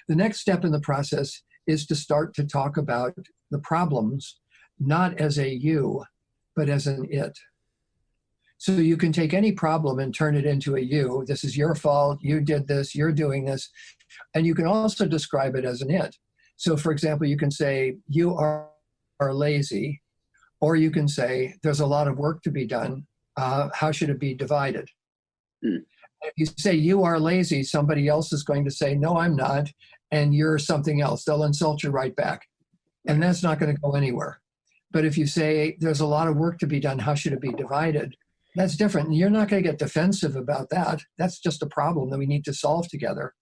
The next step in the process is to start to talk about the problems, not as a you, but as an it. So you can take any problem and turn it into a you. This is your fault. You did this. You're doing this. And you can also describe it as an it. So, for example, you can say, you are lazy. Or you can say, there's a lot of work to be done. How should it be divided? If you say you are lazy, somebody else is going to say, no, I'm not. And you're something else. They'll insult you right back. And that's not going to go anywhere. But if you say, there's a lot of work to be done, how should it be divided? That's different. You're not going to get defensive about that. That's just a problem that we need to solve together.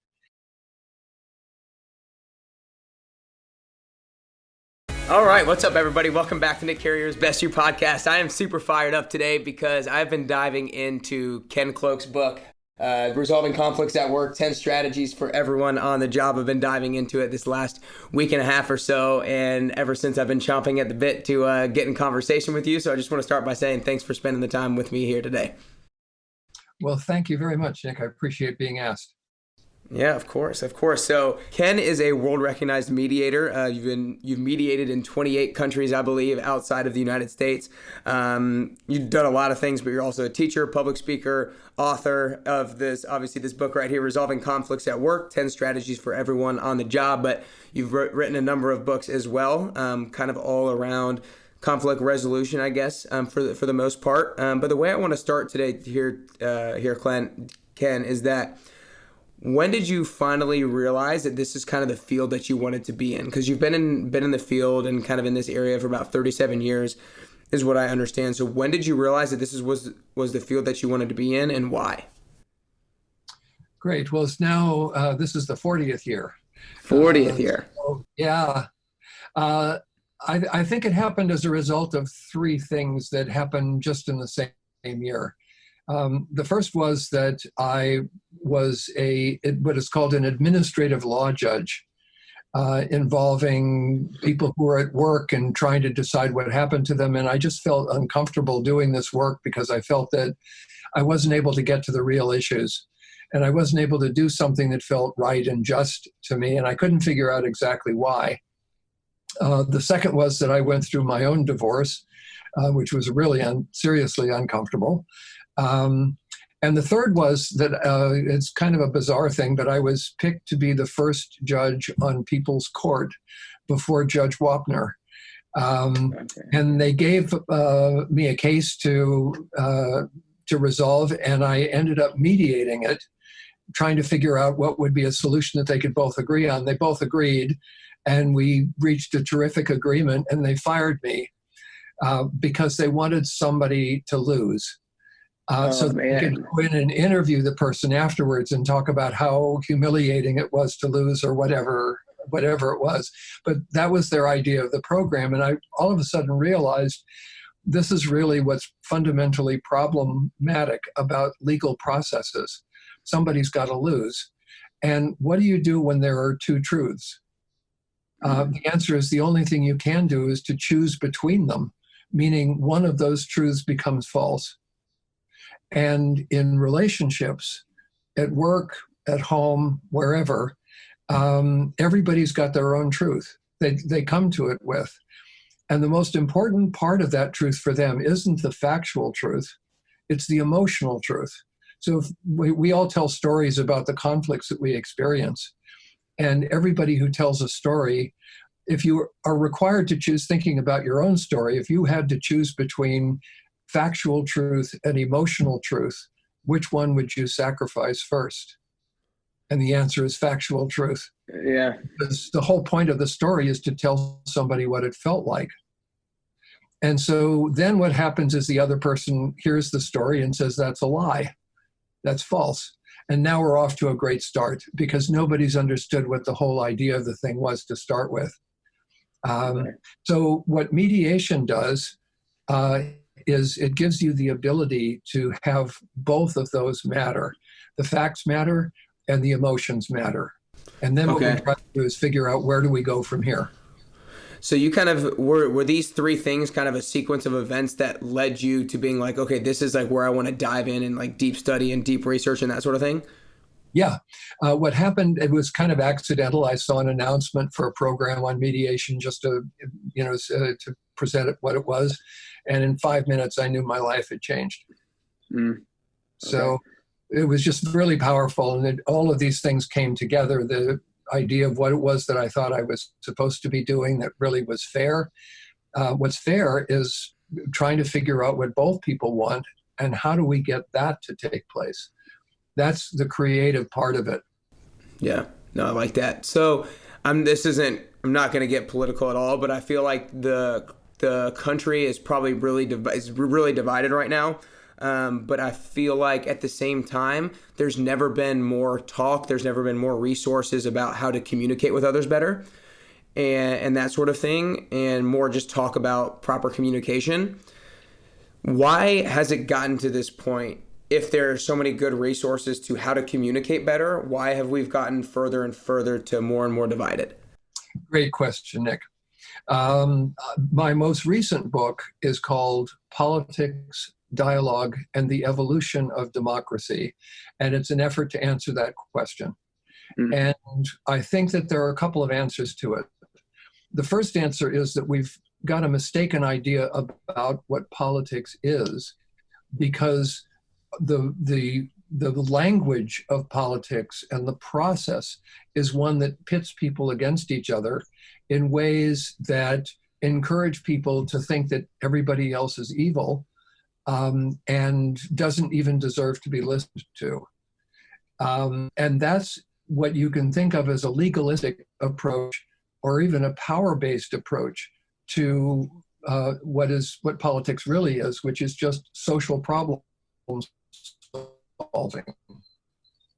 All right, what's up, everybody? Welcome back to Nick Carrier's Best You podcast. I am super fired up today because I've been diving into Ken Cloke's book, Resolving Conflicts at Work, 10 Strategies for Everyone on the Job. I've been diving into it this last week and a half or so, and ever since I've been chomping at the bit to get in conversation with you. So I just want to start by saying thanks for spending the time with me here today. Well, thank you very much, Nick. I appreciate being asked. Yeah, of course. So Ken is a world-recognized mediator. You've mediated in 28 countries, I believe, outside of the United States. You've done a lot of things, but you're also a teacher, public speaker, author of this book right here, Resolving Conflicts at Work, 10 Strategies for Everyone on the Job. But you've written a number of books as well, kind of all around conflict resolution, I guess, for the most part. But the way I want to start today here, Ken, is that when did you finally realize that this is kind of the field that you wanted to be in? Because you've been in the field and kind of in this area for about 37 years, is what I understand. So when did you realize that this was the field that you wanted to be in, and why? Great. Well, it's now this is the 40th year. 40th year. So, yeah. I think it happened as a result of three things that happened just in the same year. The first was that I was what is called an administrative law judge, involving people who were at work and trying to decide what happened to them. And I just felt uncomfortable doing this work because I felt that I wasn't able to get to the real issues. And I wasn't able to do something that felt right and just to me. And I couldn't figure out exactly why. The second was that I went through my own divorce, which was really seriously uncomfortable. And the third was that it's kind of a bizarre thing, but I was picked to be the first judge on People's Court before Judge Wapner. And they gave me a case to resolve, and I ended up mediating it, trying to figure out what would be a solution that they could both agree on. They both agreed, and we reached a terrific agreement, and they fired me because they wanted somebody to lose. So they could go in and interview the person afterwards and talk about how humiliating it was to lose or whatever it was. But that was their idea of the program. And I all of a sudden realized this is really what's fundamentally problematic about legal processes. Somebody's got to lose. And what do you do when there are two truths? The answer is the only thing you can do is to choose between them, meaning one of those truths becomes false. And in relationships, at work, at home, wherever, everybody's got their own truth. They come to it with. And the most important part of that truth for them isn't the factual truth. It's the emotional truth. So if we all tell stories about the conflicts that we experience. And everybody who tells a story, if you are required to choose, thinking about your own story, if you had to choose between factual truth and emotional truth, which one would you sacrifice first? And the answer is factual truth. Yeah. Because the whole point of the story is to tell somebody what it felt like. And so then what happens is the other person hears the story and says, that's a lie. That's false. And now we're off to a great start because nobody's understood what the whole idea of the thing was to start with. So what mediation does is it gives you the ability to have both of those matter. The facts matter and the emotions matter. And then what we try to do is figure out where do we go from here. So you kind of, were these three things kind of a sequence of events that led you to being like, okay, this is like where I want to dive in and like deep study and deep research and that sort of thing? Yeah. What happened, it was kind of accidental. I saw an announcement for a program on mediation just to, to present it what it was. And in 5 minutes, I knew my life had changed. Okay. So it was just really powerful. And then all of these things came together. The idea of what it was that I thought I was supposed to be doing that really was fair. What's fair is trying to figure out what both people want and how do we get that to take place. That's the creative part of it. Yeah, no, I like that. So I'm not going to get political at all, but I feel like the country is probably really divided right now. But I feel like at the same time, there's never been more talk. There's never been more resources about how to communicate with others better and that sort of thing, and more just talk about proper communication. Why has it gotten to this point? If there are so many good resources to how to communicate better, why have we gotten further and further to more and more divided? Great question, Nick. My most recent book is called Politics, Dialogue, and the Evolution of Democracy, and it's an effort to answer that question. Mm-hmm. And I think that there are a couple of answers to it. The first answer is that we've got a mistaken idea about what politics is, because the language of politics and the process is one that pits people against each other in ways that encourage people to think that everybody else is evil and doesn't even deserve to be listened to. And that's what you can think of as a legalistic approach or even a power-based approach to what politics really is, which is just social problem solving.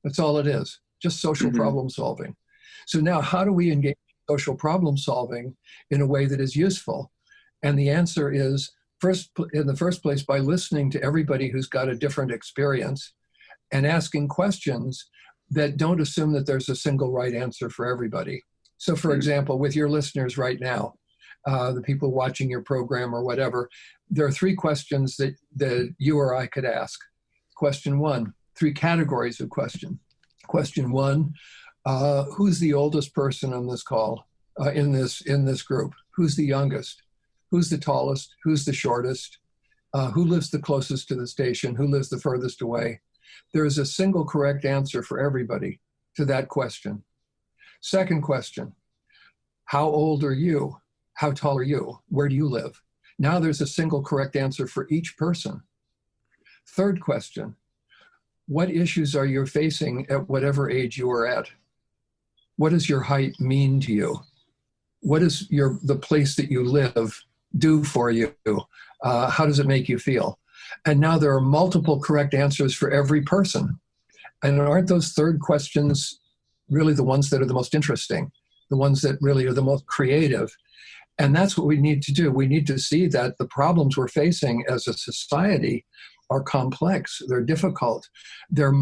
That's all it is, just social problem solving. So now how do we engage social problem solving in a way that is useful? And the answer is, in the first place, by listening to everybody who's got a different experience and asking questions that don't assume that there's a single right answer for everybody. So for example, with your listeners right now, the people watching your program or whatever, there are 3 questions that you or I could ask. Question 1, 3 categories of question. Question 1, who's the oldest person on this call, in this group? Who's the youngest? Who's the tallest? Who's the shortest? Who lives the closest to the station? Who lives the furthest away? There is a single correct answer for everybody to that question. Second question, how old are you? How tall are you? Where do you live? Now there's a single correct answer for each person. Third question, what issues are you facing at whatever age you are at? What does your height mean to you? What does the place that you live do for you? How does it make you feel? And now there are multiple correct answers for every person. And aren't those third questions really the ones that are the most interesting, the ones that really are the most creative? And that's what we need to do. We need to see that the problems we're facing as a society are complex, they're difficult, they're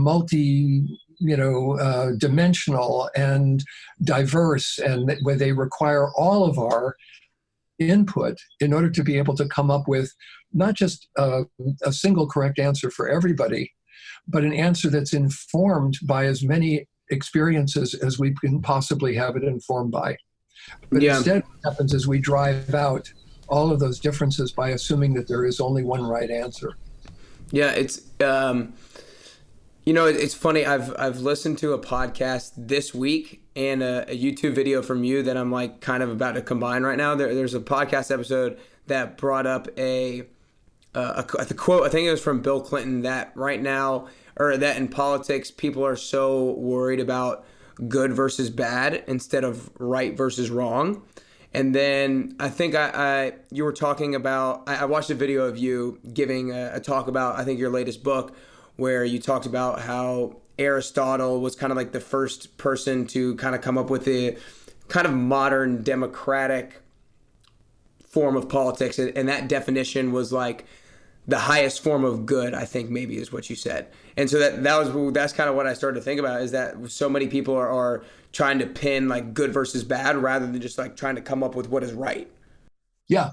dimensional and diverse, and where they require all of our input in order to be able to come up with not just a single correct answer for everybody, but an answer that's informed by as many experiences as we can possibly have it informed by. But instead, what happens is we drive out all of those differences by assuming that there is only one right answer. Yeah, it's it's funny. I've listened to a podcast this week and a YouTube video from you that I'm like kind of about to combine right now. There's a podcast episode that brought up the quote. I think it was from Bill Clinton, that right now, or that in politics, people are so worried about good versus bad instead of right versus wrong. And then I think you were talking about, I watched a video of you giving a talk about, I think, your latest book, where you talked about how Aristotle was kind of like the first person to kind of come up with the kind of modern democratic form of politics. And that definition was like the highest form of good, I think maybe is what you said. And so that's kind of what I started to think about, is that so many people are trying to pin like good versus bad rather than just like trying to come up with what is right. Yeah.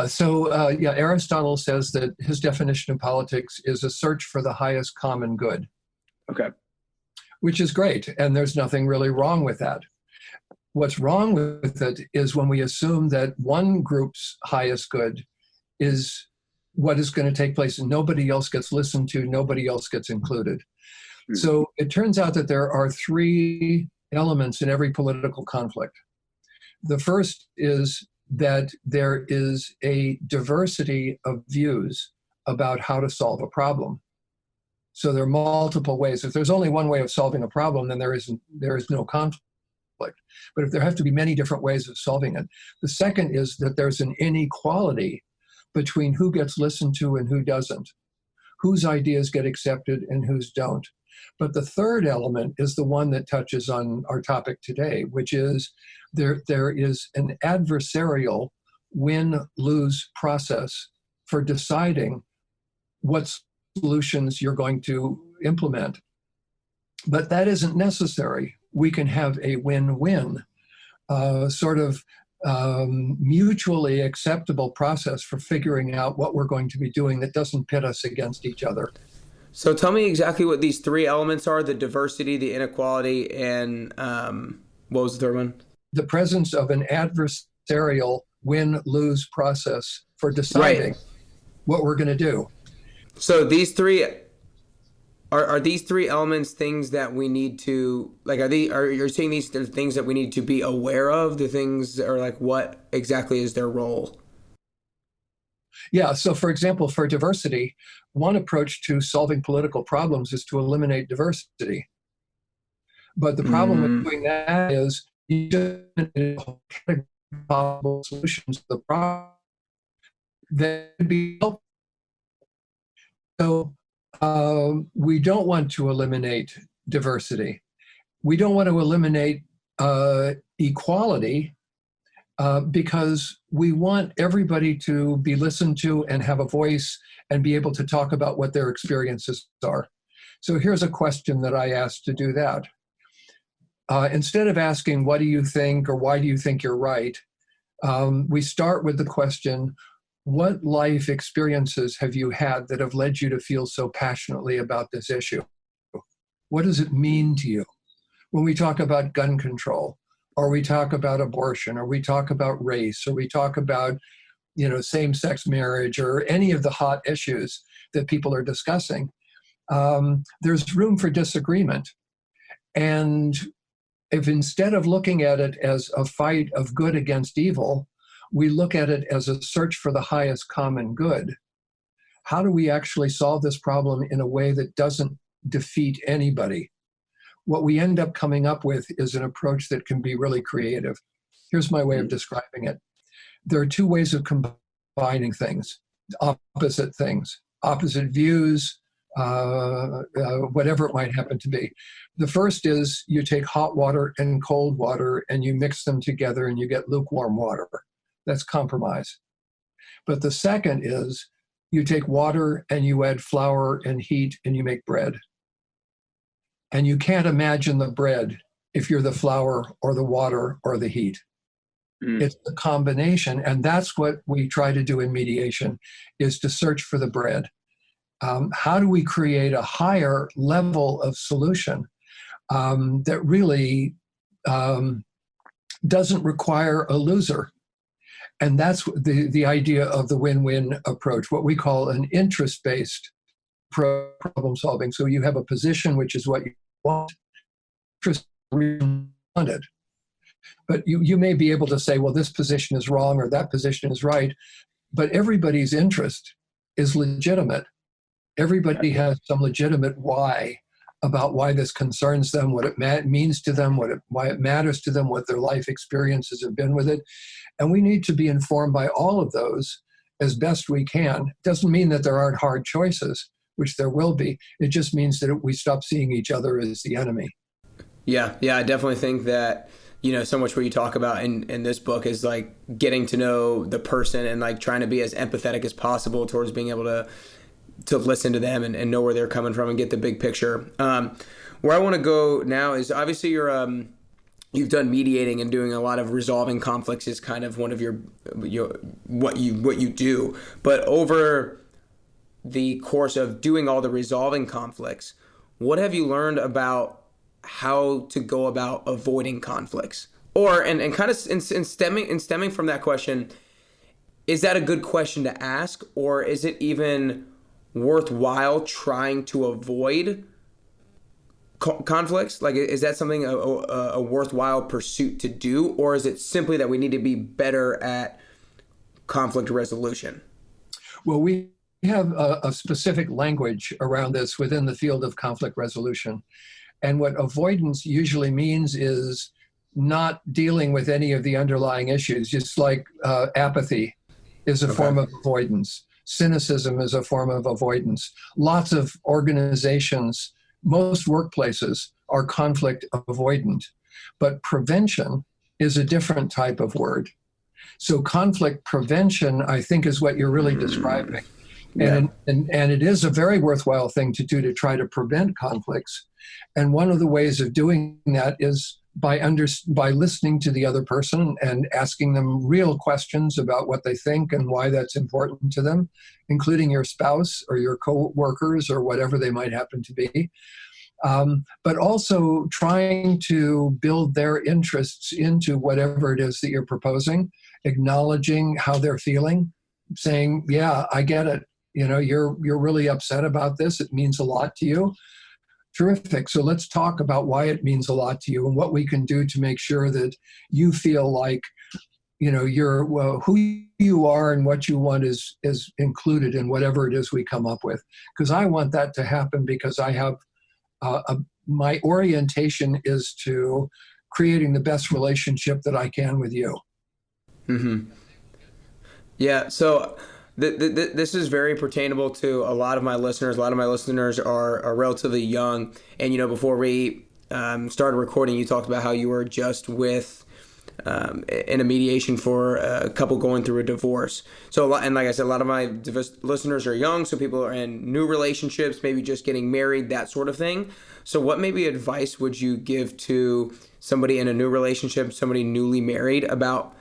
So Aristotle says that his definition of politics is a search for the highest common good. Okay. which is great. And there's nothing really wrong with that. What's wrong with it is when we assume that one group's highest good is what is going to take place and nobody else gets listened to, nobody else gets included. So it turns out that there are three elements in every political conflict. The first is that there is a diversity of views about how to solve a problem. So there are multiple ways. If there's only one way of solving a problem, then there is no conflict. But if there have to be many different ways of solving it. The second is that there's an inequality between who gets listened to and who doesn't, whose ideas get accepted and whose don't. But the third element is the one that touches on our topic today, which is there is an adversarial win-lose process for deciding what solutions you're going to implement. But that isn't necessary. We can have a win-win, mutually acceptable process for figuring out what we're going to be doing that doesn't pit us against each other. So tell me exactly what these three elements are: the diversity, the inequality, and what was the third one? The presence of an adversarial win-lose process for deciding what we're going to do. So these three are these three elements things that we need to you're saying these are things that we need to be aware of? The things are like, what exactly is their role? Yeah, so for example, for diversity, one approach to solving political problems is to eliminate diversity. But the problem with doing that is you just possible solutions to the problem that would be helpful. So we don't want to eliminate diversity. We don't want to eliminate equality because we want everybody to be listened to and have a voice and be able to talk about what their experiences are. So here's a question that I asked to do that. Instead of asking, what do you think, or why do you think you're right? We start with the question, what life experiences have you had that have led you to feel so passionately about this issue? What does it mean to you? When we talk about gun control, or we talk about abortion, or we talk about race, or we talk about, same-sex marriage, or any of the hot issues that people are discussing, there's room for disagreement. And if instead of looking at it as a fight of good against evil, we look at it as a search for the highest common good, how do we actually solve this problem in a way that doesn't defeat anybody? What we end up coming up with is an approach that can be really creative. Here's my way of describing it. There are two ways of combining things, opposite views, whatever it might happen to be. The first is you take hot water and cold water and you mix them together and you get lukewarm water. That's compromise. But the second is you take water and you add flour and heat and you make bread. And you can't imagine the bread if you're the flour or the water or the heat. It's the combination. And that's what we try to do in mediation, is to search for the bread. How do we create a higher level of solution that really doesn't require a loser? And that's the idea of the win-win approach, what we call an interest-based problem solving. So you have a position, which is what you want, interest wanted. But you may be able to say, well, this position is wrong or that position is right. But everybody's interest is legitimate. Everybody has some legitimate why about why this concerns them, what it means to them, why it matters to them, what their life experiences have been with it. And we need to be informed by all of those as best we can. It doesn't mean that there aren't hard choices, which there will be. It just means that we stop seeing each other as the enemy. Yeah, I definitely think that, so much what you talk about in this book is like getting to know the person and like trying to be as empathetic as possible towards being able to listen to them and know where they're coming from and get the big picture. Where I want to go now is obviously you've done mediating and doing a lot of resolving conflicts is kind of one of your what you do. But over the course of doing all the resolving conflicts, what have you learned about how to go about avoiding conflicts? Or, and kind of in stemming from that question, is that a good question to ask, or is it even worthwhile trying to avoid conflicts? Like, is that something a worthwhile pursuit to do, or is it simply that we need to be better at conflict resolution? Well, we have a specific language around this within the field of conflict resolution. And what avoidance usually means is not dealing with any of the underlying issues, just like apathy is a form of avoidance. Cynicism is a form of avoidance. Lots of organizations, most workplaces are conflict avoidant, but prevention is a different type of word. So conflict prevention, I think, is what you're really describing. Yeah. And it is a very worthwhile thing to do to try to prevent conflicts. And one of the ways of doing that is by listening to the other person and asking them real questions about what they think and why that's important to them, including your spouse or your co-workers or whatever they might happen to be. But also trying to build their interests into whatever it is that you're proposing, acknowledging how they're feeling, saying, yeah, I get it. You know, you're really upset about this. It means a lot to you. Terrific. So let's talk about why it means a lot to you and what we can do to make sure that you feel like, you know, who you are and what you want is included in whatever it is we come up with. Because I want that to happen because I have my orientation is to creating the best relationship that I can with you. Mm-hmm. Yeah. So this is very pertainable to a lot of my listeners. A lot of my listeners are relatively young. And, you know, before we started recording, you talked about how you were just with in a mediation for a couple going through a divorce. So, and like I said, a lot of my listeners are young. So people are in new relationships, maybe just getting married, that sort of thing. So what maybe advice would you give to somebody in a new relationship, somebody newly married, about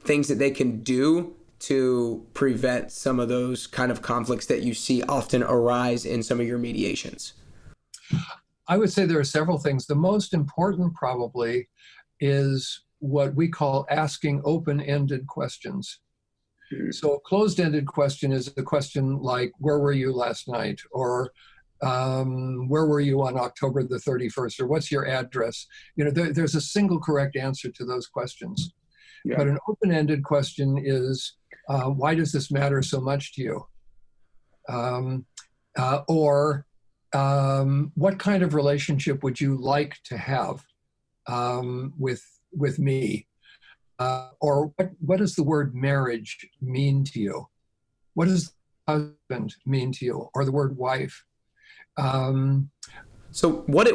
things that they can do to prevent some of those kind of conflicts that you see often arise in some of your mediations? I would say there are several things. The most important probably is what we call asking open-ended questions. So a closed-ended question is a question like, where were you last night? Or where were you on October the 31st? Or what's your address? You know, there's a single correct answer to those questions. Yeah. But an open-ended question is, why does this matter so much to you? Or what kind of relationship would you like to have with me? Or what does the word marriage mean to you? What does husband mean to you? Or the word wife? So what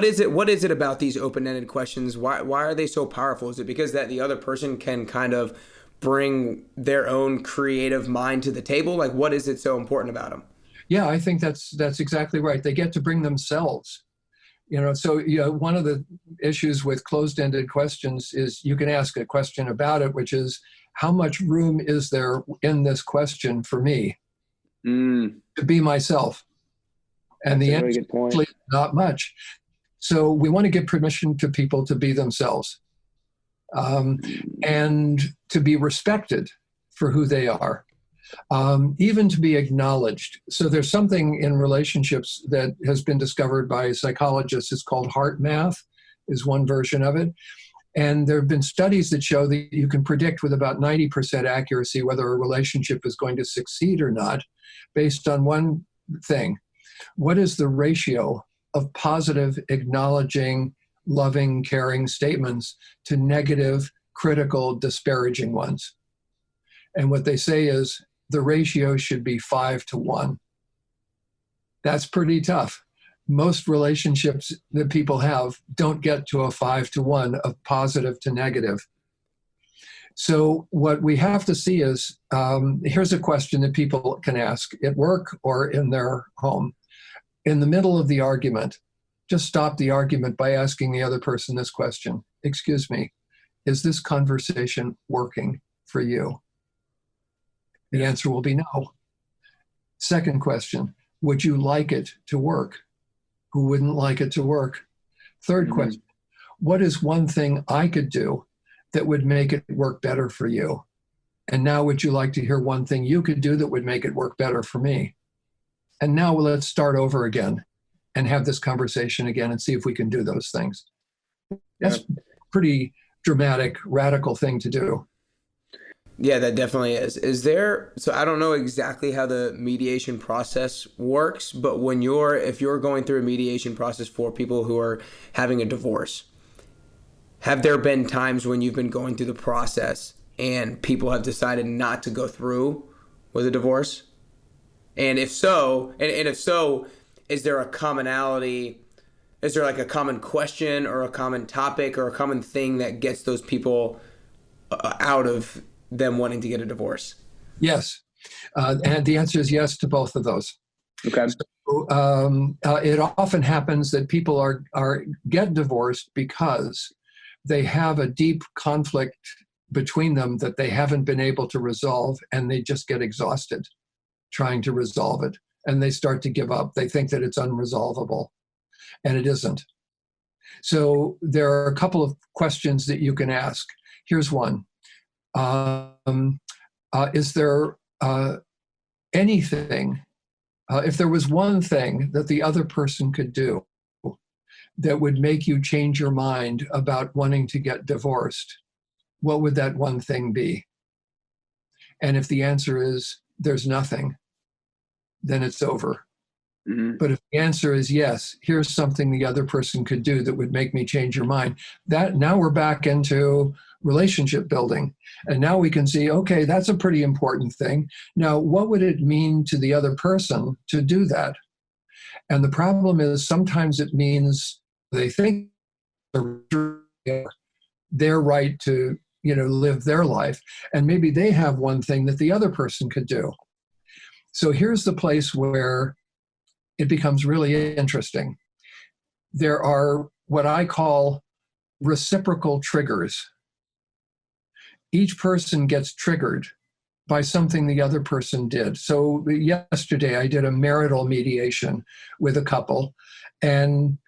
is it about these open-ended questions? Why are they so powerful? Is it because that the other person can kind of bring their own creative mind to the table? Like, what is it so important about them? Yeah, I think that's exactly right. They get to bring themselves. You know, so one of the issues with closed-ended questions is you can ask a question about it, which is, how much room is there in this question for me to be myself? And the answer is not much. So we want to give permission to people to be themselves and to be respected for who they are, even to be acknowledged. So there's something in relationships that has been discovered by psychologists. It's called heart math, is one version of it. And there have been studies that show that you can predict with about 90% accuracy whether a relationship is going to succeed or not based on one thing. What is the ratio of positive, acknowledging, loving, caring statements to negative, critical, disparaging ones? And what they say is the ratio should be 5-1. That's pretty tough. Most relationships that people have don't get to a 5-1 of positive to negative. So what we have to see is, here's a question that people can ask at work or in their home. In the middle of the argument, just stop the argument by asking the other person this question. Excuse me, is this conversation working for you? The answer will be no. Second question, would you like it to work? Who wouldn't like it to work? Third question, what is one thing I could do that would make it work better for you? And now would you like to hear one thing you could do that would make it work better for me? And now let's start over again and have this conversation again and see if we can do those things. That's a pretty dramatic, radical thing to do. Yeah, that definitely is. So I don't know exactly how the mediation process works, but if you're going through a mediation process for people who are having a divorce, have there been times when you've been going through the process and people have decided not to go through with a divorce? And if so, is there a commonality? Is there like a common question or a common topic or a common thing that gets those people out of them wanting to get a divorce? Yes. And the answer is yes to both of those. Okay. So, it often happens that people get divorced because they have a deep conflict between them that they haven't been able to resolve, and they just get exhausted trying to resolve it. And they start to give up. They think that it's unresolvable, and it isn't. So there are a couple of questions that you can ask. Here's one. Is there anything, if there was one thing that the other person could do that would make you change your mind about wanting to get divorced, what would that one thing be? And if the answer is there's nothing, then it's over. Mm-hmm. But if the answer is yes, here's something the other person could do that would make me change your mind, that now we're back into relationship building. And now we can see, okay, that's a pretty important thing. Now, what would it mean to the other person to do that? And the problem is sometimes it means they think their right to, live their life. And maybe they have one thing that the other person could do. So here's the place where it becomes really interesting. There are what I call reciprocal triggers. Each person gets triggered by something the other person did. So yesterday I did a marital mediation with a couple, and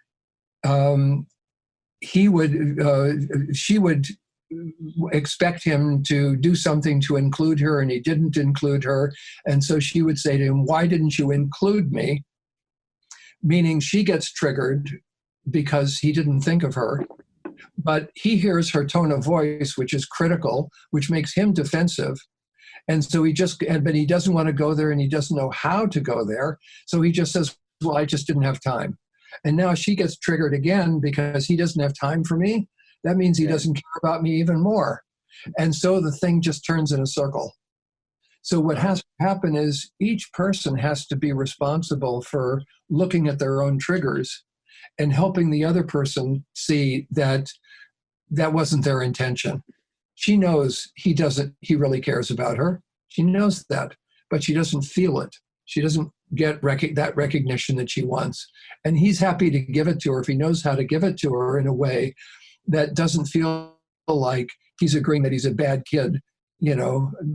she would expect him to do something to include her, and he didn't include her. And so she would say to him, "Why didn't you include me?" Meaning she gets triggered because he didn't think of her. But he hears her tone of voice, which is critical, which makes him defensive. And so but he doesn't want to go there, and he doesn't know how to go there. So he just says, "Well, I just didn't have time." And now she gets triggered again because he doesn't have time for me. That means he doesn't care about me even more. And so the thing just turns in a circle. So what has to happen is each person has to be responsible for looking at their own triggers and helping the other person see that that wasn't their intention. She knows he really cares about her. She knows that, but she doesn't feel it. She doesn't get that recognition that she wants. And he's happy to give it to her if he knows how to give it to her in a way that doesn't feel like he's agreeing that he's a bad kid,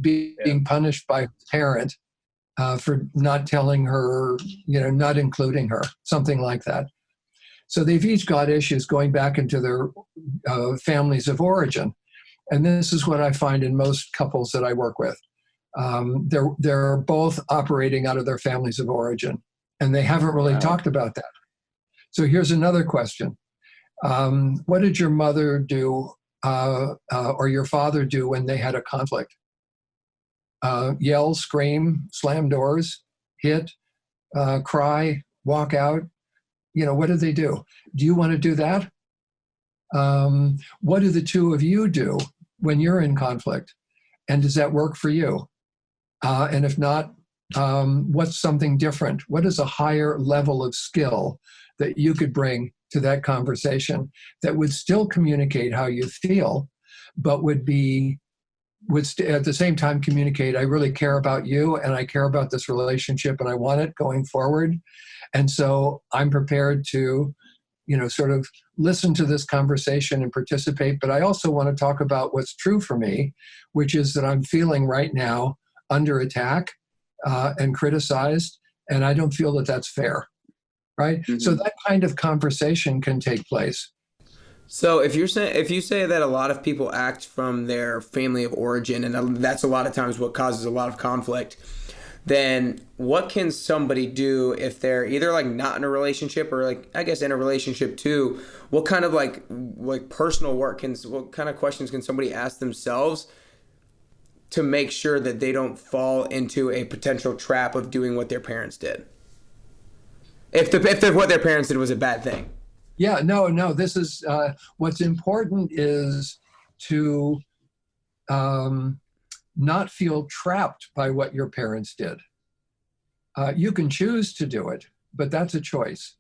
being punished by his parent for not telling her, not including her, something like that. So they've each got issues going back into their families of origin. And this is what I find in most couples that I work with. They're both operating out of their families of origin, and they haven't really talked about that. So here's another question. What did your mother do or your father do when they had a conflict? Yell, scream, slam doors, hit, cry, walk out? What do they do? Do you want to do that? What do the two of you do when you're in conflict? And does that work for you? And if not, what's something different? What is a higher level of skill that you could bring to that conversation that would still communicate how you feel, but would at the same time communicate, I really care about you, and I care about this relationship, and I want it going forward. And so I'm prepared to, sort of listen to this conversation and participate, but I also want to talk about what's true for me, which is that I'm feeling right now under attack and criticized, and I don't feel that that's fair. right? So that kind of conversation can take place. So if you say that a lot of people act from their family of origin, and that's a lot of times what causes a lot of conflict, then what can somebody do if they're either like not in a relationship or like I guess in a relationship too? What kind of like personal work what kind of questions can somebody ask themselves to make sure that they don't fall into a potential trap of doing what their parents did? If what their parents did was a bad thing. Yeah, no. This is what's important is to not feel trapped by what your parents did. You can choose to do it, but that's a choice.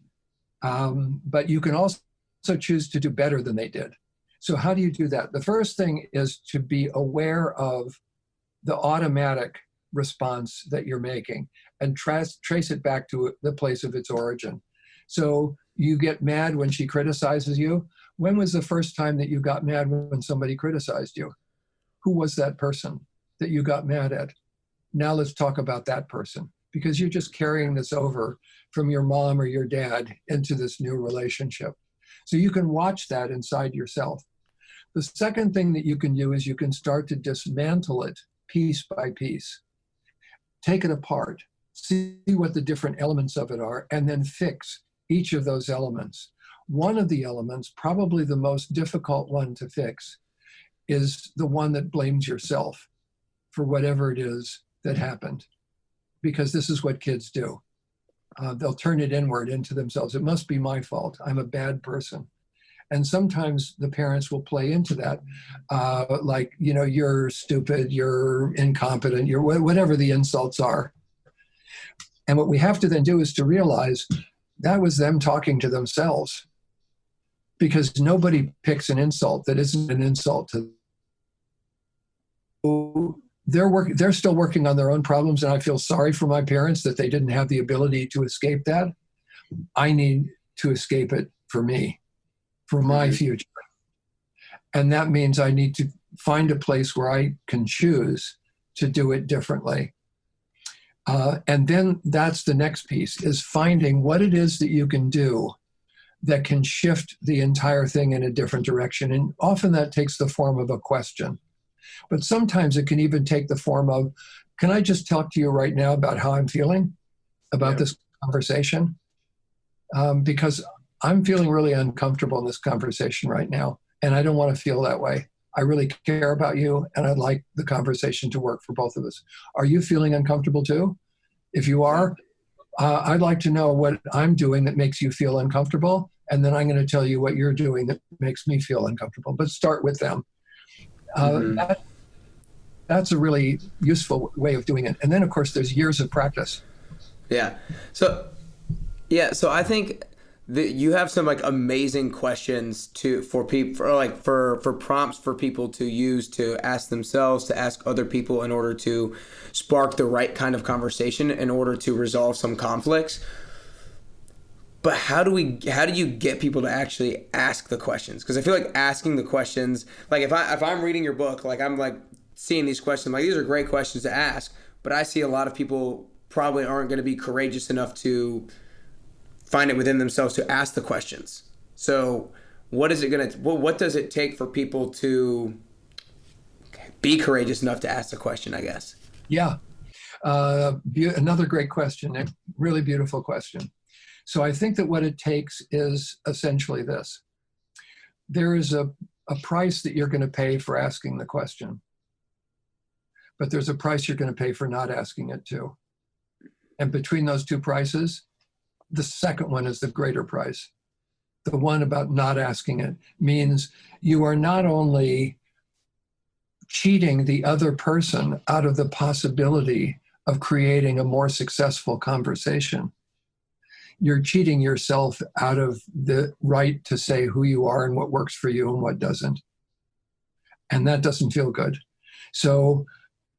But you can also choose to do better than they did. So how do you do that? The first thing is to be aware of the automatic response that you're making and trace it back to the place of its origin. So you get mad when she criticizes you. When was the first time that you got mad when somebody criticized you? Who was that person that you got mad at? Now let's talk about that person, because you're just carrying this over from your mom or your dad into this new relationship. So you can watch that inside yourself. The second thing that you can do is you can start to dismantle it piece by piece. Take it apart, see what the different elements of it are, and then fix each of those elements. One of the elements, probably the most difficult one to fix, is the one that blames yourself for whatever it is that happened. Because this is what kids do. They'll turn it inward into themselves. It must be my fault. I'm a bad person. And sometimes the parents will play into that, like, you're stupid, you're incompetent, you're whatever the insults are. And what we have to then do is to realize that was them talking to themselves, because nobody picks an insult that isn't an insult to them. They're still working on their own problems, and I feel sorry for my parents that they didn't have the ability to escape that. I need to escape it for me, for my future. And that means I need to find a place where I can choose to do it differently. And then that's the next piece, is finding what it is that you can do that can shift the entire thing in a different direction. And often that takes the form of a question. But sometimes it can even take the form of, can I just talk to you right now about how I'm feeling about this conversation? Because I'm feeling really uncomfortable in this conversation right now, and I don't want to feel that way. I really care about you, and I'd like the conversation to work for both of us. Are you feeling uncomfortable too? If you are, I'd like to know what I'm doing that makes you feel uncomfortable, and then I'm going to tell you what you're doing that makes me feel uncomfortable. But start with them. That's a really useful way of doing it. And then, of course, there's years of practice. Yeah. So I think that you have some like amazing questions for prompts for people to use to ask themselves, to ask other people in order to spark the right kind of conversation in order to resolve some conflicts. But how do you get people to actually ask the questions? Because I feel like asking the questions, like if I'm reading your book, like I'm like seeing these questions, like these are great questions to ask, but I see a lot of people probably aren't going to be courageous enough to find it within themselves to ask the questions. So what does it take for people to be courageous enough to ask the question, I guess? Yeah. Another great question, a really beautiful question. So I think that what it takes is essentially this. There is a price that you're going to pay for asking the question, but there's a price you're going to pay for not asking it too. And between those two prices, the second one is the greater price. The one about not asking it means you are not only cheating the other person out of the possibility of creating a more successful conversation, you're cheating yourself out of the right to say who you are and what works for you and what doesn't. And that doesn't feel good. So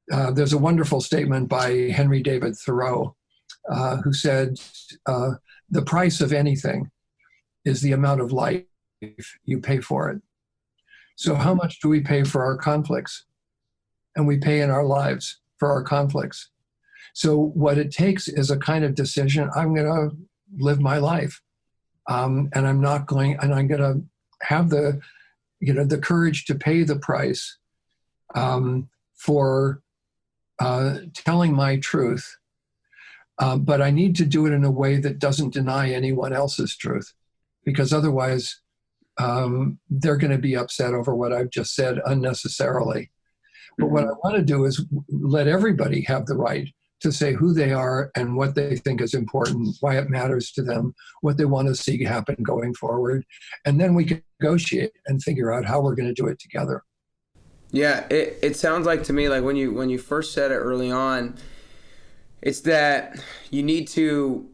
there's a wonderful statement by Henry David Thoreau, who said, the price of anything is the amount of life you pay for it. So how much do we pay for our conflicts? And we pay in our lives for our conflicts. So what it takes is a kind of decision. I'm going to live my life. And I'm going to have the courage to pay the price for telling my truth. But I need to do it in a way that doesn't deny anyone else's truth, because otherwise they're going to be upset over what I've just said unnecessarily. But what I want to do is let everybody have the right to say who they are and what they think is important, why it matters to them, what they want to see happen going forward. And then we can negotiate and figure out how we're going to do it together. Yeah, it sounds like to me, like when you first said it early on, it's that you need to,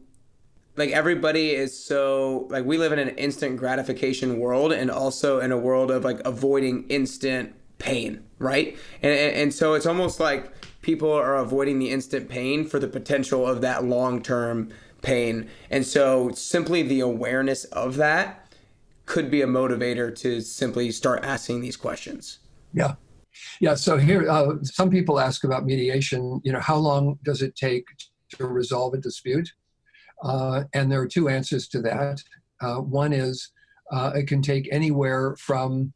like, everybody is so, like, we live in an instant gratification world, and also in a world of like avoiding instant pain, right? And so it's almost like people are avoiding the instant pain for the potential of that long-term pain. And so simply the awareness of that could be a motivator to simply start asking these questions. Yeah. Yeah. So here, some people ask about mediation, how long does it take to resolve a dispute? And there are two answers to that. One is it can take anywhere from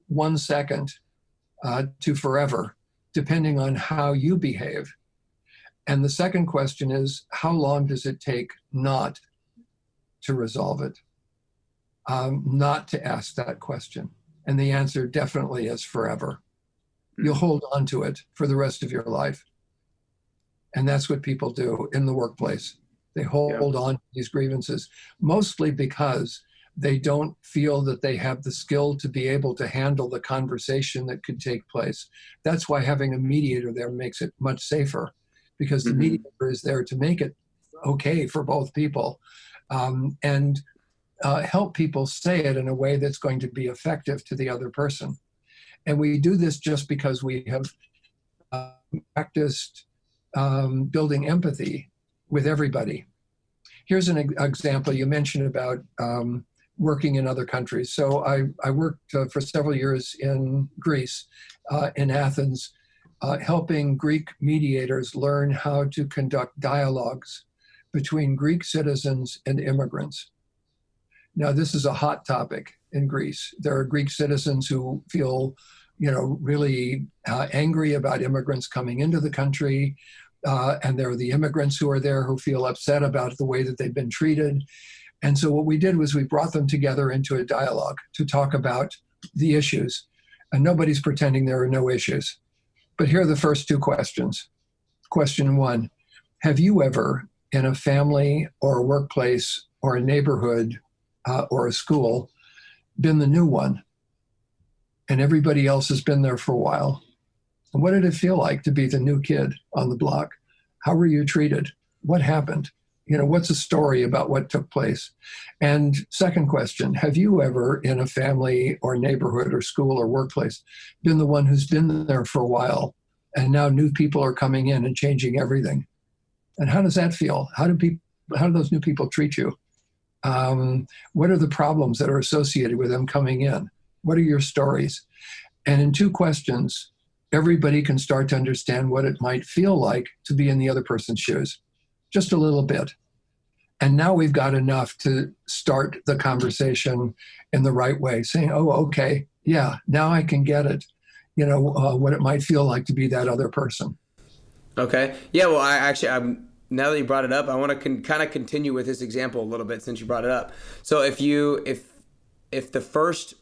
1 second to forever, depending on how you behave. And the second question is, how long does it take not to resolve it? Not to ask that question. And the answer definitely is forever. You'll hold on to it for the rest of your life. And that's what people do in the workplace. They hold on to these grievances, mostly because they don't feel that they have the skill to be able to handle the conversation that could take place. That's why having a mediator there makes it much safer, because the mediator is there to make it okay for both people, and help people say it in a way that's going to be effective to the other person. And we do this just because we have practiced building empathy with everybody. Here's an example. You mentioned about working in other countries. So I worked for several years in Greece, in Athens, helping Greek mediators learn how to conduct dialogues between Greek citizens and immigrants. Now, this is a hot topic in Greece. There are Greek citizens who feel, really angry about immigrants coming into the country. And there are the immigrants who are there who feel upset about the way that they've been treated. And so what we did was we brought them together into a dialogue to talk about the issues. And nobody's pretending there are no issues. But here are the first two questions. Question one, have you ever, in a family or a workplace or a neighborhood or a school, been the new one? And everybody else has been there for a while. And what did it feel like to be the new kid on the block? How were you treated? What happened? What's the story about what took place? And second question, have you ever in a family or neighborhood or school or workplace been the one who's been there for a while and now new people are coming in and changing everything? And how does that feel? How do those new people treat you? What are the problems that are associated with them coming in? What are your stories? And in two questions, everybody can start to understand what it might feel like to be in the other person's shoes, just a little bit. And now we've got enough to start the conversation in the right way, saying, oh, okay, yeah, now I can get it, what it might feel like to be that other person. Okay. Yeah, well, I'm now that you brought it up, I want to kind of continue with this example a little bit since you brought it up. So if the first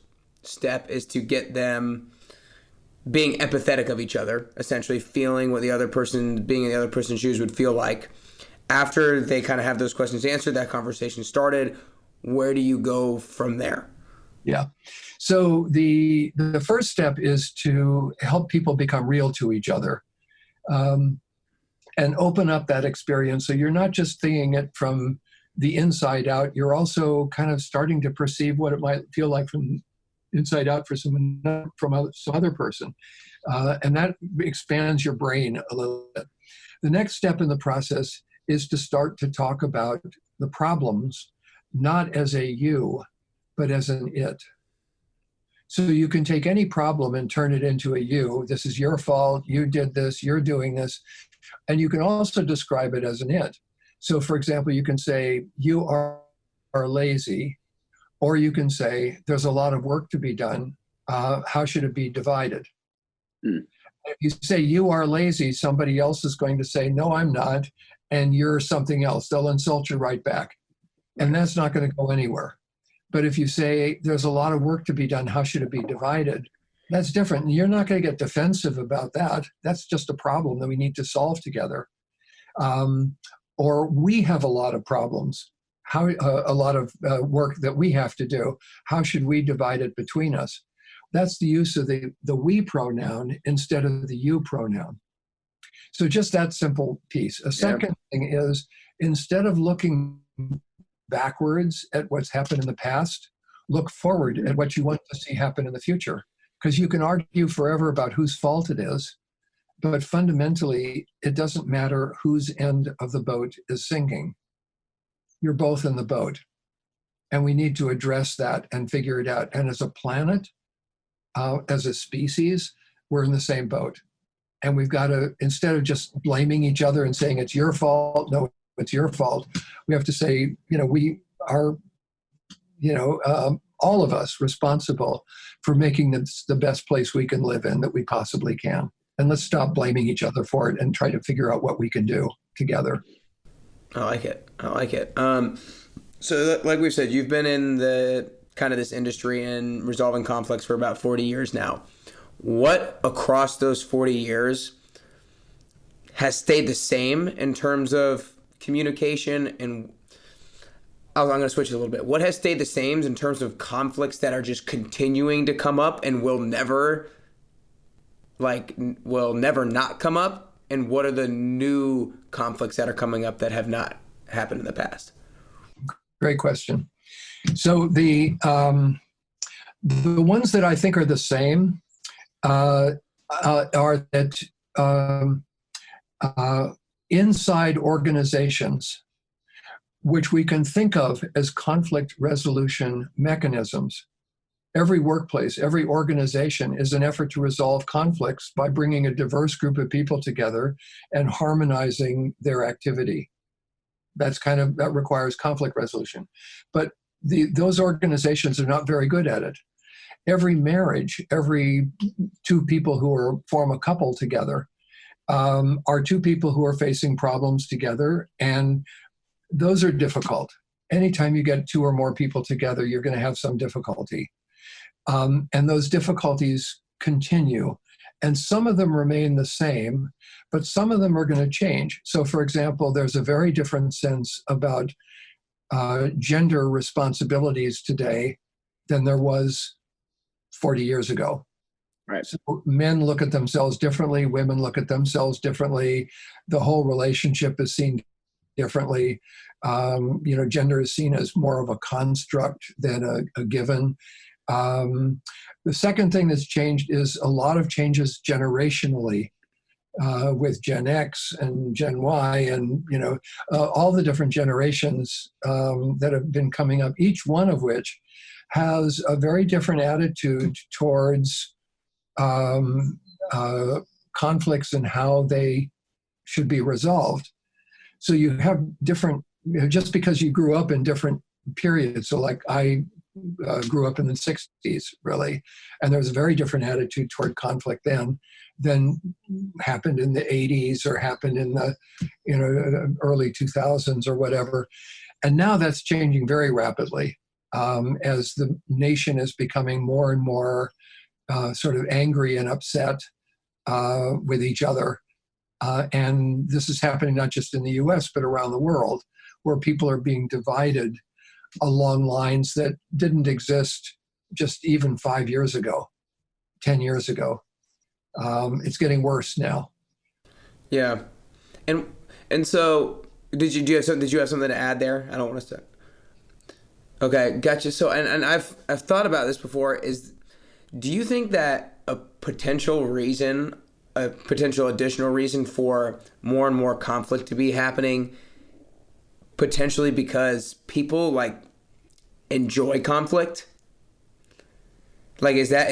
step is to get them being empathetic of each other, essentially feeling what the other person, being in the other person's shoes would feel like, after they kind of have those questions answered, that conversation started, where do you go from there? Yeah. So the first step is to help people become real to each other. And open up that experience. So you're not just thinking it from the inside out, you're also kind of starting to perceive what it might feel like from inside out for some other person. And that expands your brain a little bit. The next step in the process is to start to talk about the problems, not as a you, but as an it. So you can take any problem and turn it into a you. This is your fault. You did this. You're doing this. And you can also describe it as an it. So, for example, you can say, you are lazy, or you can say, there's a lot of work to be done. How should it be divided? Mm. If you say you are lazy, somebody else is going to say, no, I'm not, and you're something else. They'll insult you right back. And that's not going to go anywhere. But if you say there's a lot of work to be done, how should it be divided? That's different. And you're not going to get defensive about that. That's just a problem that we need to solve together. Or we have a lot of problems, a lot of work that we have to do. How should we divide it between us? That's the use of the we pronoun instead of the you pronoun. So just that simple piece. A second thing is, instead of looking backwards at what's happened in the past, look forward at what you want to see happen in the future. Because you can argue forever about whose fault it is, but fundamentally, it doesn't matter whose end of the boat is sinking. You're both in the boat. And we need to address that and figure it out. And as a planet, as a species, we're in the same boat. And we've got to, instead of just blaming each other and saying it's your fault, no, it's your fault, we have to say, we are, all of us responsible for making this the best place we can live in that we possibly can. And let's stop blaming each other for it and try to figure out what we can do together. I like it. So like we've said, you've been in the kind of this industry and resolving conflicts for about 40 years now. What across those 40 years has stayed the same in terms of communication? And I'm going to switch it a little bit. What has stayed the same in terms of conflicts that are just continuing to come up and will never not come up? And what are the new conflicts that are coming up that have not happened in the past? Great question. So the ones that I think are the same are that inside organizations, which we can think of as conflict resolution mechanisms. Every workplace, every organization is an effort to resolve conflicts by bringing a diverse group of people together and harmonizing their activity. That requires conflict resolution. But those organizations are not very good at it. Every marriage, every two people who form a couple together are two people who are facing problems together, and those are difficult. Anytime you get two or more people together, you're going to have some difficulty. And those difficulties continue. And some of them remain the same, but some of them are going to change. So, for example, there's a very different sense about gender responsibilities today than there was 40 years ago. Right. So men look at themselves differently, women look at themselves differently, the whole relationship is seen differently. Gender is seen as more of a construct than a given. The second thing that's changed is a lot of changes generationally with Gen X and Gen Y and, all the different generations that have been coming up, each one of which has a very different attitude towards conflicts and how they should be resolved. So you have different, just because you grew up in different periods. So like I grew up in the 60s, really, and there was a very different attitude toward conflict then than happened in the 80s or happened in the early 2000s or whatever. And now that's changing very rapidly as the nation is becoming more and more sort of angry and upset with each other. And this is happening not just in the US, but around the world, where people are being divided along lines that didn't exist just even 5 years ago, 10 years ago. It's getting worse now. Yeah. And so did you have something to add there? I don't want to say. Okay, gotcha. So and I've thought about this before. Do you think that a potential additional reason for more and more conflict to be happening, potentially because people enjoy conflict? Is that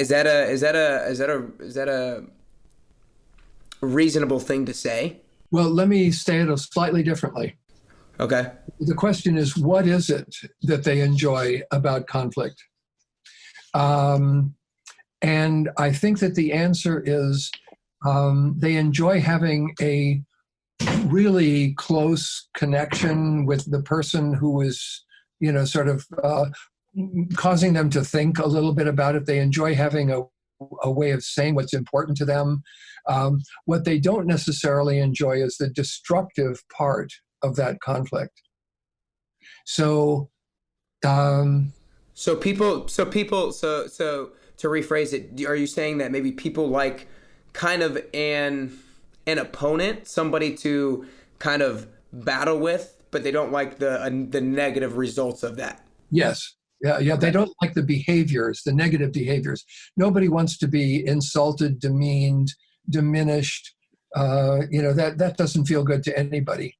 a reasonable thing to say? Well, let me say it slightly differently. Okay. The question is, what is it that they enjoy about conflict? And I think that the answer is they enjoy having a really close connection with the person who is, sort of causing them to think a little bit about it. They enjoy having a way of saying what's important to them. What they don't necessarily enjoy is the destructive part of that conflict. So, So to rephrase it, are you saying that maybe people like kind of an opponent, somebody to kind of battle with, but they don't like the negative results of that? yes. Yeah, yeah. They don't like the behaviors, the negative behaviors. Nobody wants to be insulted, demeaned, diminished. That doesn't feel good to anybody.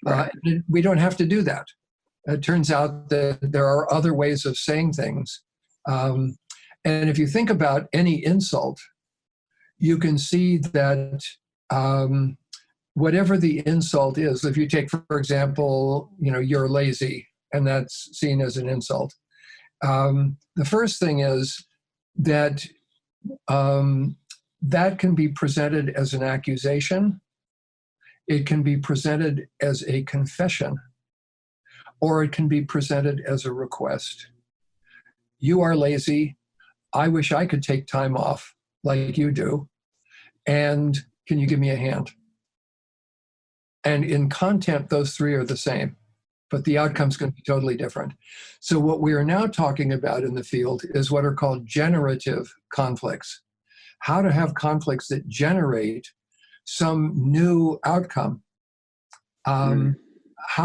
Right. We don't have to do that. It turns out that there are other ways of saying things. And if you think about any insult, you can see that whatever the insult is, if you take, for example, you're lazy, and that's seen as an insult. The first thing is that that can be presented as an accusation. It can be presented as a confession, or it can be presented as a request. You are lazy. I wish I could take time off like you do. And can you give me a hand? And in content, those three are the same, but the outcome's going to be totally different. So what we are now talking about in the field is what are called generative conflicts. How to have conflicts that generate some new outcome. How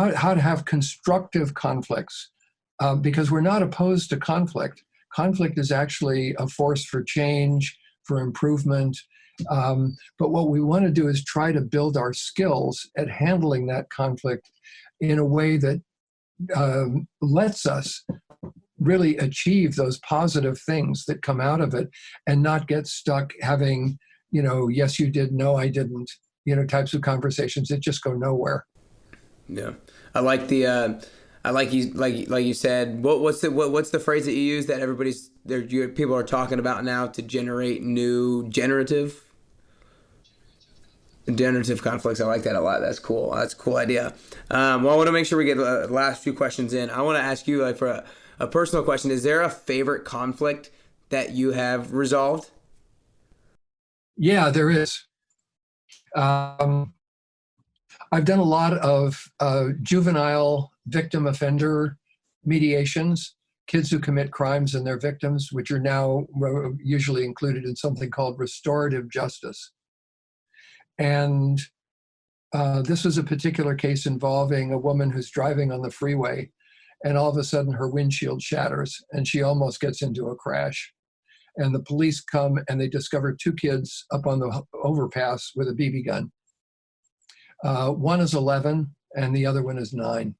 to have constructive conflicts, because we're not opposed to conflict. Conflict is actually a force for change, for improvement. But what we want to do is try to build our skills at handling that conflict in a way that lets us really achieve those positive things that come out of it, and not get stuck having, yes, you did, no, I didn't, types of conversations that just go nowhere. Yeah, I like you said. What's the phrase that you use that people are talking about now to generate new generative conflicts? I like that a lot. That's cool. That's a cool idea. Well, I want to make sure we get the last few questions in. I want to ask you, for a personal question, is there a favorite conflict that you have resolved? Yeah, there is. I've done a lot of juvenile victim offender mediations, kids who commit crimes and their victims, which are now usually included in something called restorative justice. And this was a particular case involving a woman who's driving on the freeway, and all of a sudden her windshield shatters and she almost gets into a crash. And the police come and they discover two kids up on the overpass with a BB gun. One is 11 and the other one is 9.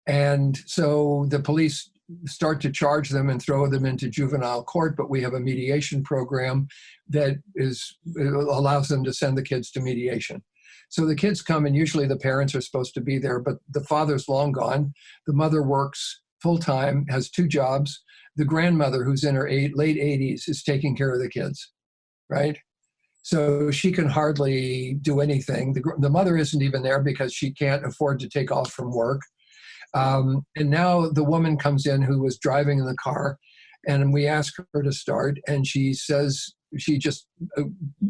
And so the police start to charge them and throw them into juvenile court, but we have a mediation program that allows them to send the kids to mediation. So the kids come, and usually the parents are supposed to be there, but the father's long gone. The mother works full-time, has 2 jobs. The grandmother, who's in her late 80s, is taking care of the kids, right? So she can hardly do anything. The mother isn't even there because she can't afford to take off from work. And now the woman comes in who was driving in the car, and we ask her to start, and she says, she just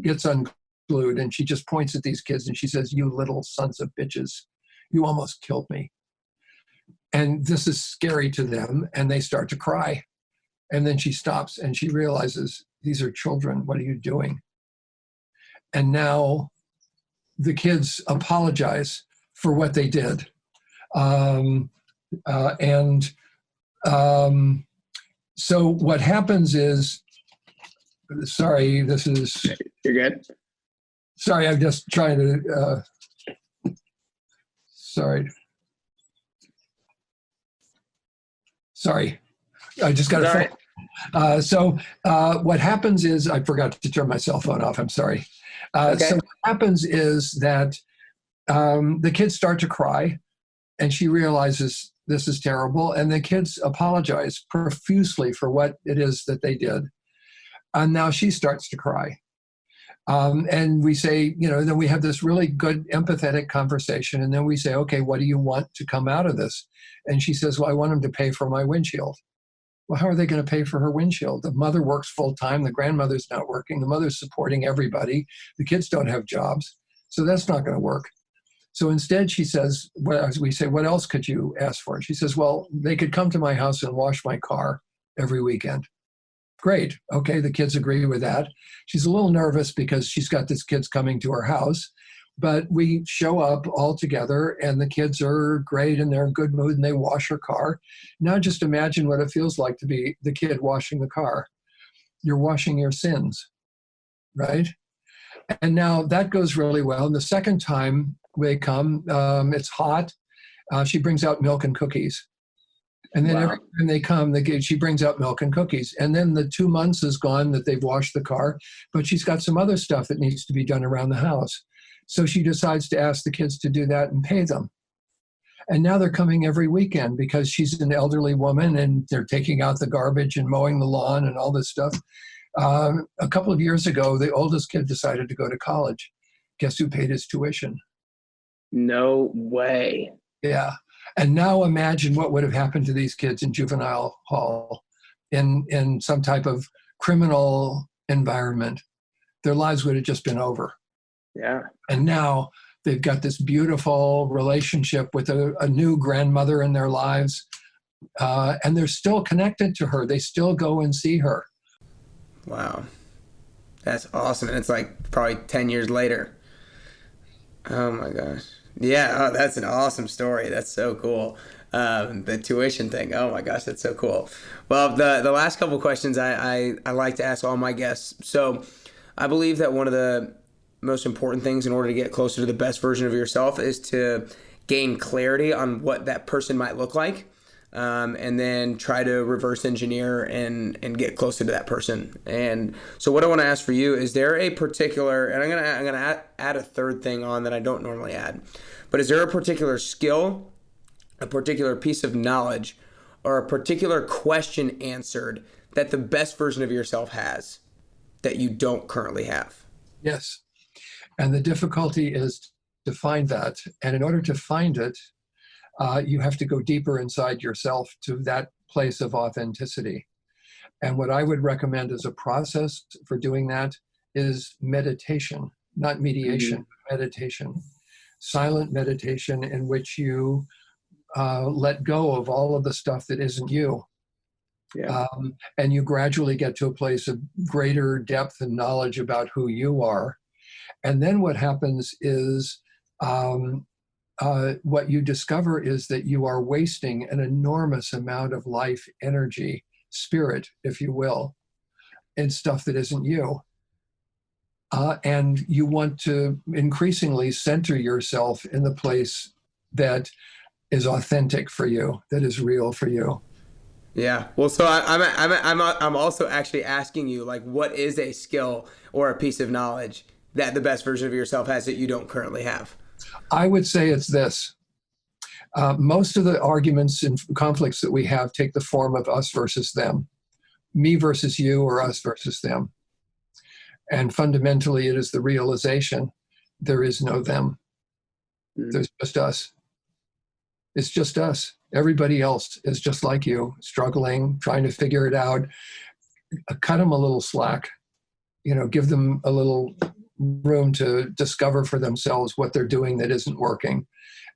gets unglued, and she just points at these kids and she says, "You little sons of bitches, you almost killed me." And this is scary to them, and they start to cry. And then she stops and she realizes, these are children, what are you doing? And now the kids apologize for what they did. So what happens is, sorry, You're good. Sorry, I'm just trying to, sorry, I just got a phone. So what happens is, I forgot to turn my cell phone off, I'm sorry. Okay. So what happens is that the kids start to cry. And she realizes this is terrible. And the kids apologize profusely for what it is that they did. And now she starts to cry. And we say, then we have this really good empathetic conversation. And then we say, okay, what do you want to come out of this? And she says, well, I want them to pay for my windshield. Well, how are they going to pay for her windshield? The mother works full time. The grandmother's not working. The mother's supporting everybody. The kids don't have jobs. So that's not going to work. So instead, she says, we say, what else could you ask for? She says, well, they could come to my house and wash my car every weekend. Great. Okay, the kids agree with that. She's a little nervous because she's got these kids coming to her house, but we show up all together and the kids are great and they're in good mood and they wash her car. Now just imagine what it feels like to be the kid washing the car. You're washing your sins, right? And now that goes really well. And the second time they come, it's hot. She brings out milk and cookies. And then every time they come, she brings out milk and cookies. And then the 2 months is gone that they've washed the car, but she's got some other stuff that needs to be done around the house. So she decides to ask the kids to do that and pay them. And now they're coming every weekend because she's an elderly woman and they're taking out the garbage and mowing the lawn and all this stuff. A couple of years ago, the oldest kid decided to go to college. Guess who paid his tuition? No way. Yeah. And now imagine what would have happened to these kids in juvenile hall, in some type of criminal environment. Their lives would have just been over. Yeah. And now they've got this beautiful relationship with a new grandmother in their lives. And they're still connected to her. They still go and see her. Wow. That's awesome. And it's like probably 10 years later. Oh my gosh. Yeah, that's an awesome story. That's so cool. The tuition thing. Oh my gosh, that's so cool. Well, the last couple of questions I like to ask all my guests. So I believe that one of the most important things in order to get closer to the best version of yourself is to gain clarity on what that person might look like. And then try to reverse engineer and get closer to that person. And so what I want to ask for you, is there a particular, and I'm gonna add a third thing on that I don't normally add, but is there a particular skill, a particular piece of knowledge, or a particular question answered that the best version of yourself has that you don't currently have? Yes. And the difficulty is to find that. And in order to find it, you have to go deeper inside yourself to that place of authenticity. And what I would recommend as a process for doing that is meditation, not mediation, but meditation. Silent meditation in which you let go of all of the stuff that isn't you. Yeah. And you gradually get to a place of greater depth and knowledge about who you are. And then what happens is what you discover is that you are wasting an enormous amount of life, energy, spirit, if you will, in stuff that isn't you. And you want to increasingly center yourself in the place that is authentic for you, that is real for you. Yeah. Well, so I'm also actually asking you, like, what is a skill or a piece of knowledge that the best version of yourself has that you don't currently have? I would say it's this. Most of the arguments and conflicts that we have take the form of us versus them, me versus you, or us versus them. And fundamentally, it is the realization there is no them. There's just us. It's just us. Everybody else is just like you, struggling, trying to figure it out. Cut them a little slack. Give them a little room to discover for themselves what they're doing that isn't working,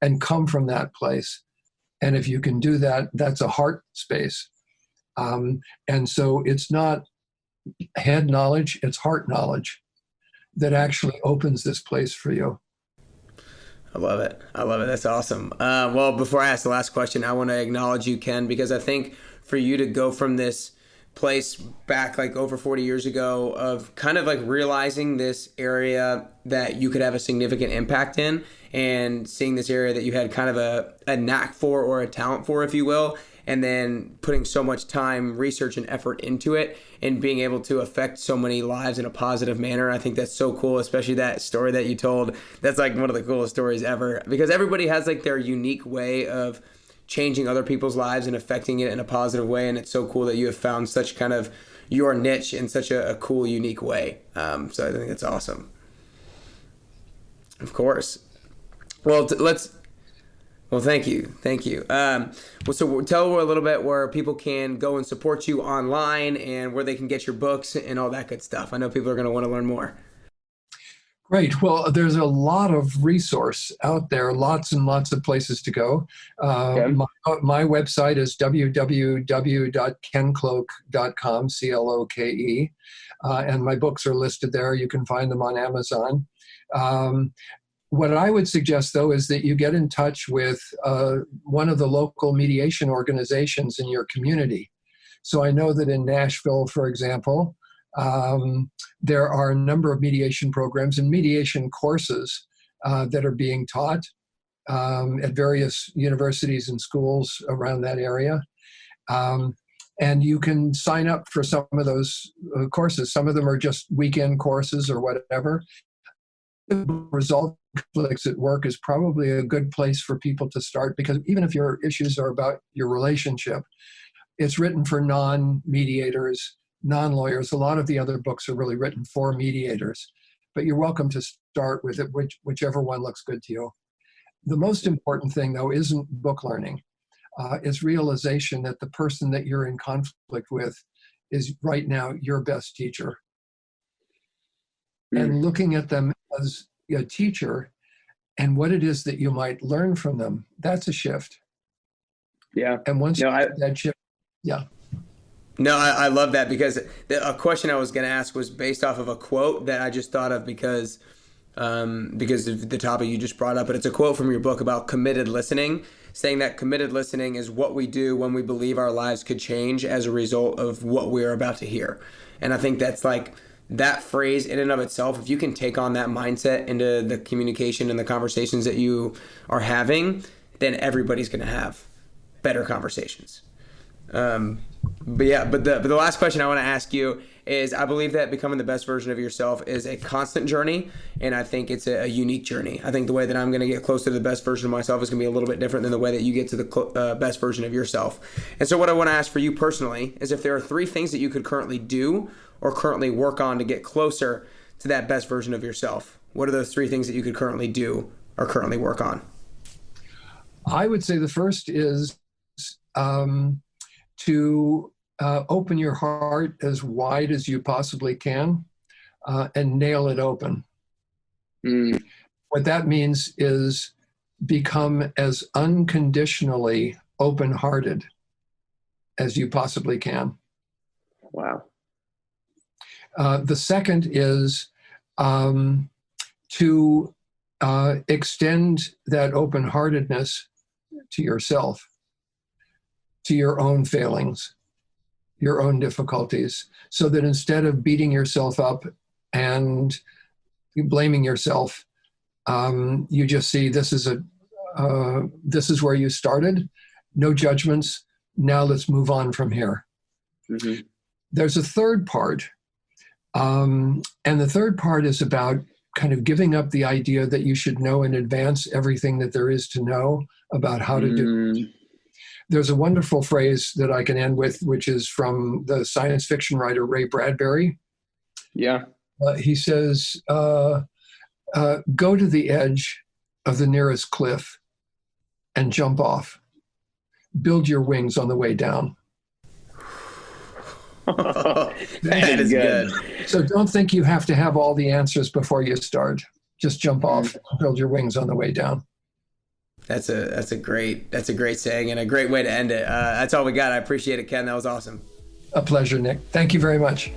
and come from that place. And if you can do that, that's a heart space. And so it's not head knowledge, it's heart knowledge that actually opens this place for you. I love it. That's awesome. Well, before I ask the last question, I want to acknowledge you, Ken, because I think for you to go from this place back like over 40 years ago of kind of like realizing this area that you could have a significant impact in, and seeing this area that you had kind of a knack for or a talent for, if you will, and then putting so much time, research, and effort into it, and being able to affect so many lives in a positive manner. I think that's so cool, especially that story that you told. That's like one of the coolest stories ever, because everybody has like their unique way of changing other people's lives and affecting it in a positive way. And it's so cool that you have found such kind of your niche in such a cool, unique way. So I think that's awesome. Of course. Well, thank you. So tell a little bit where people can go and support you online and where they can get your books and all that good stuff. I know people are going to want to learn more. Great. Well, there's a lot of resource out there, lots and lots of places to go. My website is www.kencloke.com, CLOKE, and my books are listed there. You can find them on Amazon. What I would suggest, though, is that you get in touch with one of the local mediation organizations in your community. So I know that in Nashville, for example, there are a number of mediation programs and mediation courses that are being taught at various universities and schools around that area. And you can sign up for some of those courses. Some of them are just weekend courses or whatever. Resolve conflicts at work is probably a good place for people to start, because even if your issues are about your relationship, it's written for non-mediators, non-lawyers. A lot of the other books are really written for mediators, but you're welcome to start with it, whichever one looks good to you. The most important thing, though, isn't book learning. It's realization that the person that you're in conflict with is right now your best teacher. And looking at them as a teacher and what it is that you might learn from them, that's a shift. Yeah. And once you get that shift, yeah. No, I love that, because a question I was going to ask was based off of a quote that I just thought of because of the topic you just brought up. But it's a quote from your book about committed listening, saying that committed listening is what we do when we believe our lives could change as a result of what we're about to hear. And I think that's like that phrase in and of itself, if you can take on that mindset into the communication and the conversations that you are having, then everybody's going to have better conversations. But the last question I want to ask you is, I believe that becoming the best version of yourself is a constant journey, and I think it's a unique journey. I think the way that I'm going to get close to the best version of myself is going to be a little bit different than the way that you get to the best version of yourself. And so what I want to ask for you personally is if there are 3 things that you could currently do or currently work on to get closer to that best version of yourself. What are those 3 things that you could currently do or currently work on? I would say the first is to open your heart as wide as you possibly can and nail it open. What that means is become as unconditionally open-hearted as you possibly can. Wow. The second is to extend that open-heartedness to yourself, to your own failings, your own difficulties, so that instead of beating yourself up and blaming yourself, you just see this is where you started, no judgments, now let's move on from here. Mm-hmm. There's a third part, and the third part is about kind of giving up the idea that you should know in advance everything that there is to know about how to do it. There's a wonderful phrase that I can end with, which is from the science fiction writer Ray Bradbury. Yeah. He says, go to the edge of the nearest cliff and jump off. Build your wings on the way down. That is good. So don't think you have to have all the answers before you start. Just jump off and build your wings on the way down. That's a great saying and a great way to end it. That's all we got. I appreciate it, Ken. That was awesome. A pleasure, Nick. Thank you very much.